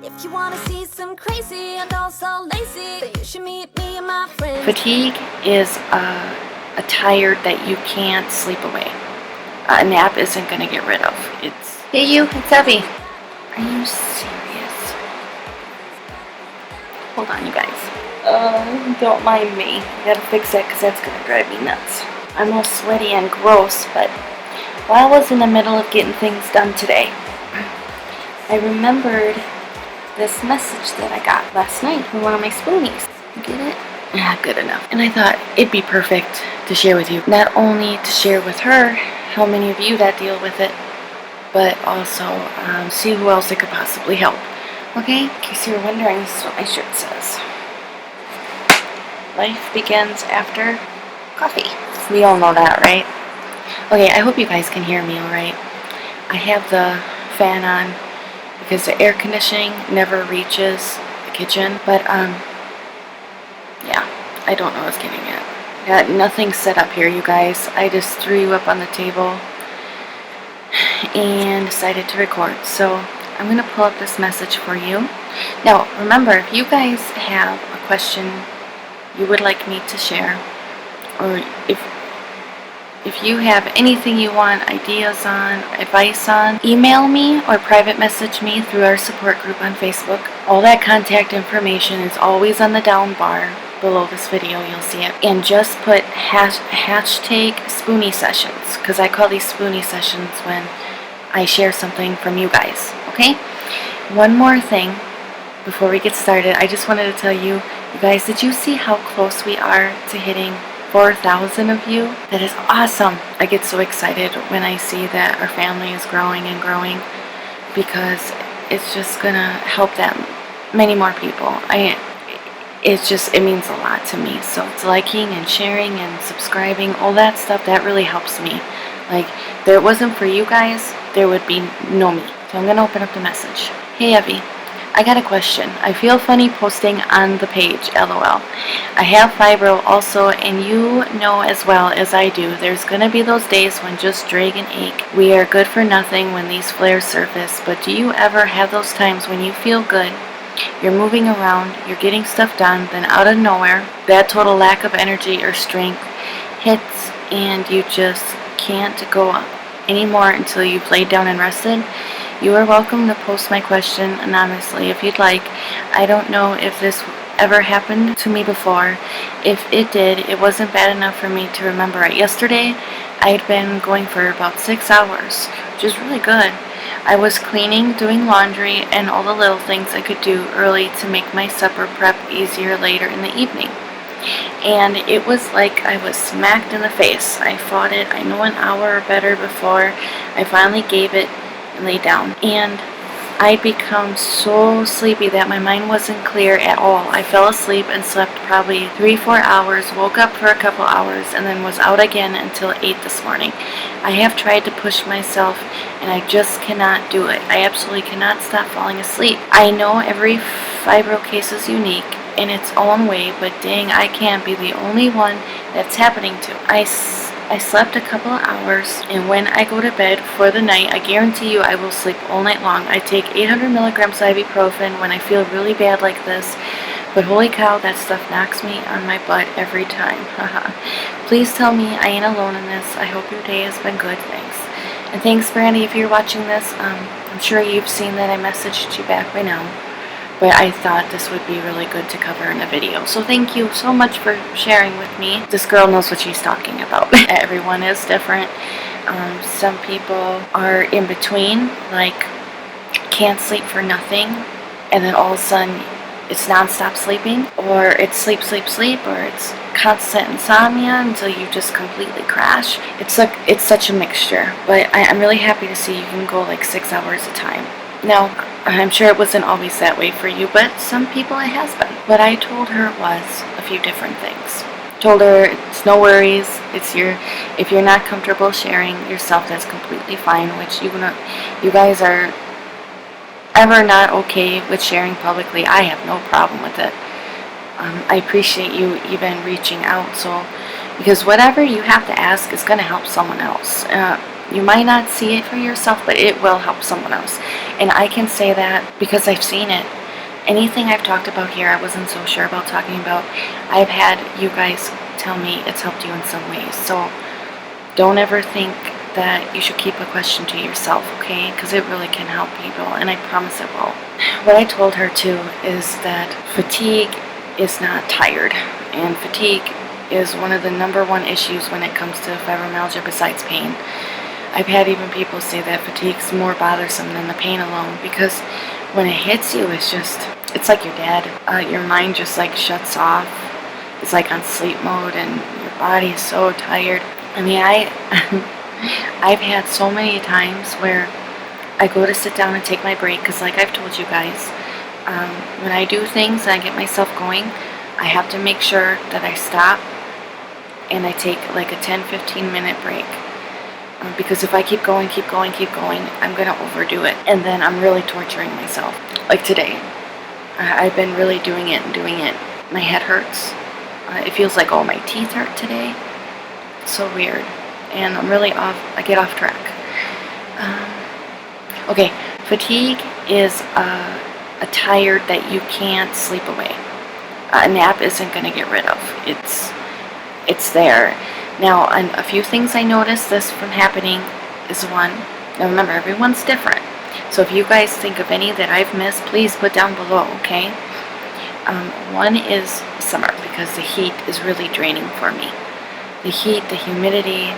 If you wanna see some crazy and also lazy, then you should meet me and my friends. Fatigue is a tired that you can't sleep away. A nap isn't going to get rid of. It's, hey you, it's Evie. Are you serious? Hold on, you guys. Don't mind me. I gotta fix that because that's going to drive me nuts. I'm all sweaty and gross, but while I was in the middle of getting things done today, I remembered this message that I got last night from one of my spoonies. You get it? Yeah, good enough. And I thought it'd be perfect to share with you. Not only to share with her how many of you that deal with it, but also see who else it could possibly help. Okay? In case you were wondering, this is what my shirt says. Life begins after coffee. We all know that, right? Okay, I hope you guys can hear me alright. I have the fan on because the air conditioning never reaches the kitchen, but yeah, I don't know what's getting it. Got nothing set up here, you guys. I just threw you up on the table and decided to record. So I'm going to pull up this message for you. Now, remember, if you guys have a question you would like me to share, or if you have anything you want ideas on, advice on, email me or private message me through our support group on Facebook. All that contact information is always on the down bar below this video. You'll see it. And just put hashtag spoonie sessions, because I call these spoonie sessions when I share something from you guys. Okay? One more thing before we get started. I just wanted to tell you, you guys, did you see how close we are to hitting 4,000 of you? That is awesome. I get so excited when I see that our family is growing and growing, because it's just gonna help that many more people. It means a lot to me. So it's liking and sharing and subscribing, all that stuff, that really helps me. Like, if it wasn't for you guys, there would be no me. So I'm gonna open up the message. Hey Evie, I got a question. I feel funny posting on the page, LOL. I have fibro also, and you know as well as I do, there's gonna be those days when just drag and ache. We are good for nothing when these flares surface, but do you ever have those times when you feel good, you're moving around, you're getting stuff done, then out of nowhere, that total lack of energy or strength hits and you just can't go anymore until you've laid down and rested? You are welcome to post my question anonymously if you'd like. I don't know if this ever happened to me before. If it did, it wasn't bad enough for me to remember it. Yesterday, I'd been going for about 6 hours, which is really good. I was cleaning, doing laundry, and all the little things I could do early to make my supper prep easier later in the evening. And it was like I was smacked in the face. I fought it, I know, an hour or better before I finally gave it and lay down. And I'd become so sleepy that my mind wasn't clear at all. I fell asleep and slept probably 3-4 hours, woke up for a couple hours, and then was out again until 8 this morning. I have tried to push myself, and I just cannot do it. I absolutely cannot stop falling asleep. I know every fibro case is unique in its own way, but dang, I can't be the only one that's happening to. I slept a couple of hours, and when I go to bed for the night, I guarantee you I will sleep all night long. I take 800 milligrams of ibuprofen when I feel really bad like this, but holy cow, that stuff knocks me on my butt every time. Please tell me I ain't alone in this. I hope your day has been good. Thanks. And thanks, Brandy, if you're watching this. I'm sure you've seen that I messaged you back by now, but I thought this would be really good to cover in a video. So thank you so much for sharing with me. This girl knows what she's talking about. Everyone is different. Some people are in between, like can't sleep for nothing, and then all of a sudden it's non-stop sleeping, or it's sleep, sleep, sleep, or it's constant insomnia until you just completely crash. It's such a mixture, but I'm really happy to see you can go like 6 hours at a time. Now, I'm sure it wasn't always that way for you, but some people it has been. What I told her was a few different things. Told her it's no worries. If you're not comfortable sharing yourself, that's completely fine. Which you guys are ever not okay with sharing publicly, I have no problem with it. I appreciate you even reaching out. So, because whatever you have to ask is going to help someone else. You might not see it for yourself, but it will help someone else. And I can say that because I've seen it. Anything I've talked about here I wasn't so sure about talking about, I've had you guys tell me it's helped you in some ways. So don't ever think that you should keep a question to yourself, okay? Because it really can help people, and I promise it will. What I told her too is that fatigue is not tired, and fatigue is one of the #1 issues when it comes to fibromyalgia besides pain. I've had even people say that fatigue's more bothersome than the pain alone, because when it hits you, it's like you're dead. Your mind just like shuts off. It's like on sleep mode, and your body is so tired. I mean, I've had so many times where I go to sit down and take my break, because like I've told you guys, when I do things and I get myself going, I have to make sure that I stop and I take like a 10-15 minute break. Because if I keep going, I'm going to overdo it. And then I'm really torturing myself. Like today, I've been really doing it. My head hurts. It feels like all my teeth hurt today. It's so weird. And I'm really I get off track. Okay, fatigue is a tired that you can't sleep away. A nap isn't going to get rid of. It's there. Now, a few things I noticed this from happening is one. Now remember, everyone's different. So if you guys think of any that I've missed, please put down below, okay? One is summer, because the heat is really draining for me. The heat, the humidity,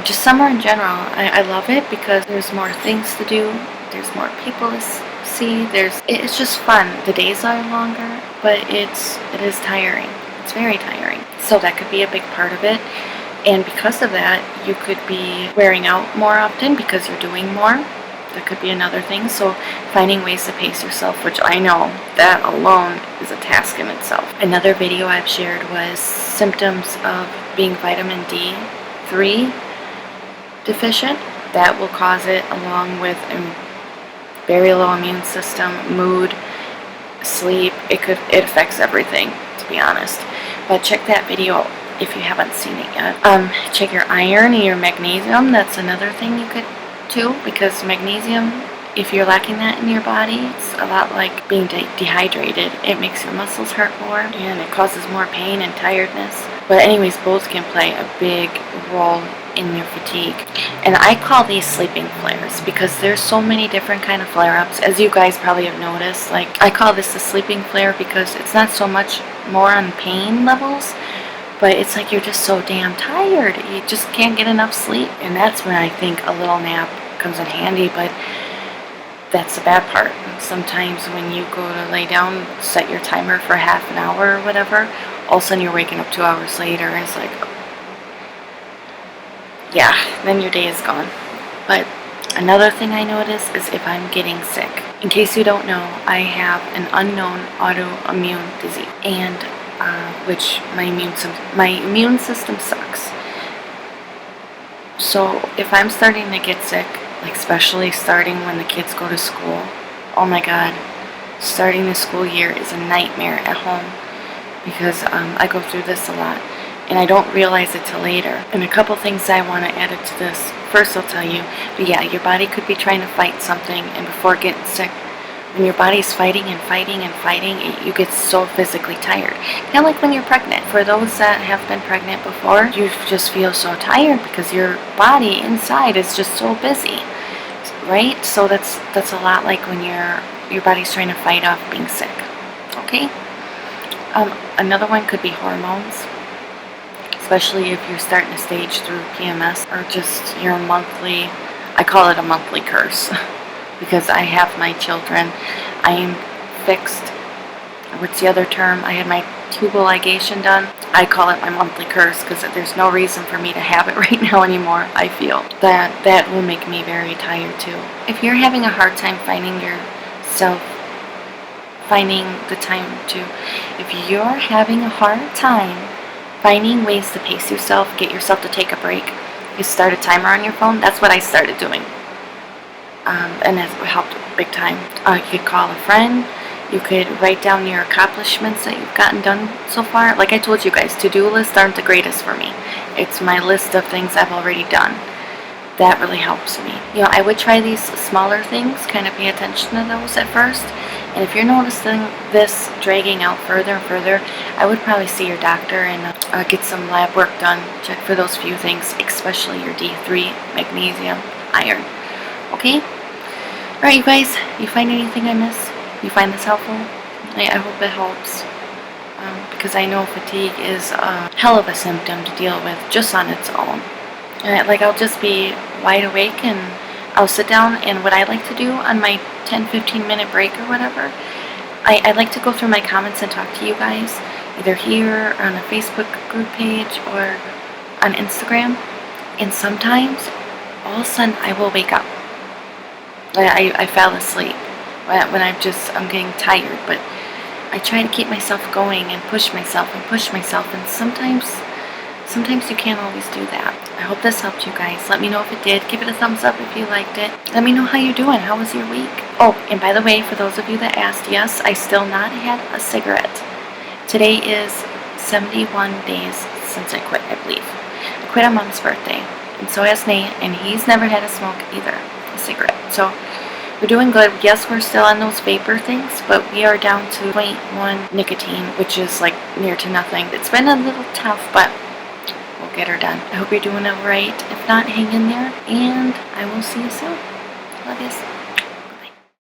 just summer in general. I love it because there's more things to do. There's more people to see. It's just fun. The days are longer, but it is tiring. It's very tiring. So that could be a big part of it. And because of that, you could be wearing out more often because you're doing more. That could be another thing. So finding ways to pace yourself, which I know that alone is a task in itself. Another video I've shared was symptoms of being vitamin D3 deficient. That will cause it, along with a very low immune system, mood, sleep. It affects everything, to be honest. But check that video if you haven't seen it yet. Check your iron and your magnesium. That's another thing you could too, because magnesium, if you're lacking that in your body, it's a lot like being dehydrated. It makes your muscles hurt more, and it causes more pain and tiredness. But anyways, both can play a big role in your fatigue. And I call these sleeping flares because there's so many different kind of flare-ups, as you guys probably have noticed. Like, I call this a sleeping flare because it's not so much more on pain levels, but it's like you're just so damn tired. You just can't get enough sleep. And that's when I think a little nap comes in handy, but that's the bad part. Sometimes when you go to lay down, set your timer for half an hour or whatever, all of a sudden you're waking up 2 hours later, and it's like, yeah, then your day is gone. But another thing I notice is if I'm getting sick. In case you don't know, I have an unknown autoimmune disease, and which my immune system sucks. So if I'm starting to get sick, like especially starting when the kids go to school, oh my god, starting the school year is a nightmare at home, because I go through this a lot and I don't realize it till later. And a couple things I want to add to this. First, I'll tell you, but yeah, your body could be trying to fight something, and before getting sick, when your body's fighting and fighting and fighting, you get so physically tired. Kind of like when you're pregnant. For those that have been pregnant before, you just feel so tired because your body inside is just so busy, right? So that's a lot like when your body's trying to fight off being sick. Okay. Another one could be hormones, especially if you're starting to stage through PMS, or just your monthly. I call it a monthly curse. Because I have my children, I am fixed. What's the other term? I had my tubal ligation done. I call it my monthly curse because there's no reason for me to have it right now anymore. I feel that will make me very tired too. If you're having a hard time finding the time if you're having a hard time finding ways to pace yourself, get yourself to take a break, you start a timer on your phone. That's what I started doing. And it helped big time. You could call a friend. You could write down your accomplishments that you've gotten done so far. Like I told you guys, to-do lists aren't the greatest for me. It's my list of things I've already done. that really helps me. You know, I would try these smaller things, kind of pay attention to those at first. And if you're noticing this dragging out further and further, I would probably see your doctor and get some lab work done. Check for those few things, especially your D3, magnesium, iron. Okay? Alright, you guys, you find anything I miss? You find this helpful? I hope it helps. Because I know fatigue is a hell of a symptom to deal with just on its own. Like, I'll just be wide awake and I'll sit down, and what I like to do on my 10-15 minute break or whatever, I like to go through my comments and talk to you guys, either here or on a Facebook group page or on Instagram. And sometimes, all of a sudden, I will wake up. I fell asleep when I'm getting tired, but I try to keep myself going and push myself, and sometimes you can't always do that. I hope this helped you guys. Let me know if it did. Give it a thumbs up if you liked it. Let me know how you're doing. How was your week? Oh, and by the way, for those of you that asked, yes, I still not had a cigarette. Today is 71 days since I quit, I believe. I quit on Mom's birthday, and so has Nate, and he's never had a smoke either, a cigarette. So we're doing good. Yes, we're still on those vapor things, but we are down to 0.1 nicotine, which is like near to nothing. It's been a little tough, but we'll get her done. I hope you're doing it right. If not, hang in there, and I will see you soon. Love yous.